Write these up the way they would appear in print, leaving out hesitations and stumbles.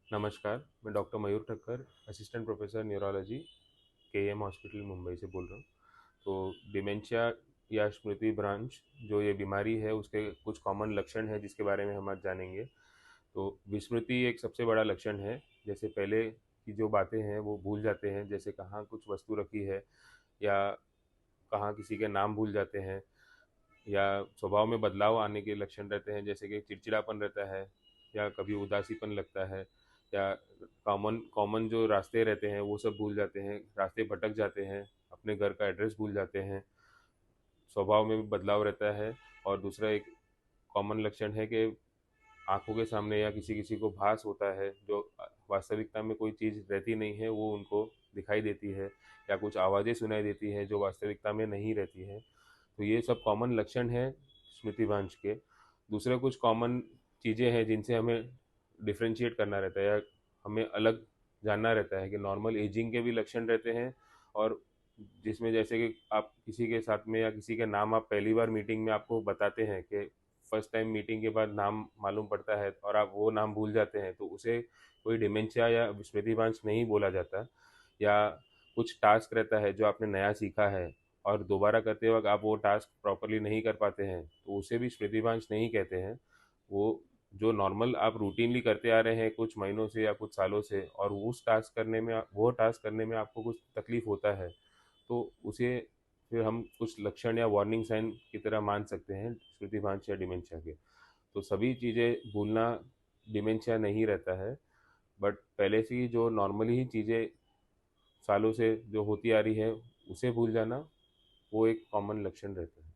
नमस्कार, मैं doctor Mayur Thakkar, assistant professor neurology, KEM hospital Mumbai से बोल रहा हूँ। तो डिमेंशिया या स्मृति भ्रंश जो ये बीमारी है उसके कुछ कॉमन लक्षण हैं जिसके बारे में हम आज जानेंगे। तो विस्मृति एक सबसे बड़ा लक्षण है। जैसे पहले की जो बातें हैं वो भूल जाते हैं, जैसे कहाँ कुछ वस्तु रखी है या कहाँ किसी के नाम भूल जाते हैं, या स्वभाव में बदलाव आने के लक्षण रहते हैं, जैसे कि चिड़चिड़ापन रहता है या कभी उदासीपन लगता है, या कॉमन कॉमन जो रास्ते रहते हैं वो सब भूल जाते हैं, रास्ते भटक जाते हैं, अपने घर का एड्रेस भूल जाते हैं, स्वभाव में भी बदलाव रहता है। और दूसरा एक कॉमन लक्षण है कि आंखों के सामने या किसी किसी को भास होता है जो वास्तविकता में कोई चीज़ रहती नहीं है वो उनको दिखाई देती है, या कुछ आवाज़ें सुनाई देती हैं जो वास्तविकता में नहीं रहती हैं। तो ये सब कॉमन लक्षण हैं स्मृतिभ्रंश के। दूसरे कुछ कॉमन चीज़ें हैं जिनसे हमें डिफरेंशिएट करना रहता है या हमें अलग जानना रहता है कि नॉर्मल एजिंग के भी लक्षण रहते हैं, और जिसमें जैसे कि आप किसी के साथ में या किसी के नाम आप पहली बार मीटिंग में आपको बताते हैं कि फर्स्ट टाइम मीटिंग के बाद नाम मालूम पड़ता है और आप वो नाम भूल जाते हैं, तो उसे कोई डिमेंशिया या स्मृतिभ्रंश नहीं बोला जाता। या कुछ टास्क रहता है जो आपने नया सीखा है और दोबारा करते वक्त आप वो टास्क प्रॉपरली नहीं कर पाते हैं, तो उसे भी स्मृतिभ्रंश नहीं कहते हैं। वो जो नॉर्मल आप रूटीनली करते आ रहे हैं कुछ महीनों से या कुछ सालों से, और उस टास्क करने में वो टास्क करने में आपको कुछ तकलीफ होता है, तो उसे फिर हम कुछ लक्षण या वार्निंग साइन की तरह मान सकते हैं स्मृतिभ्रंश या डिमेंशिया के। तो सभी चीज़ें भूलना डिमेंशिया नहीं रहता है, बट पहले से ही जो नॉर्मली ही चीज़ें सालों से जो होती आ रही है उसे भूल जाना, वो एक कॉमन लक्षण रहता है।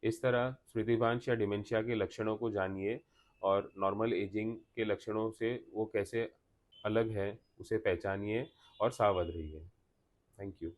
इस तरह स्मृतिभ्रंश या डिमेंशिया के लक्षणों को जानिए और नॉर्मल एजिंग के लक्षणों से वो कैसे अलग है उसे पहचानिए और सावध रहिए। Thank you.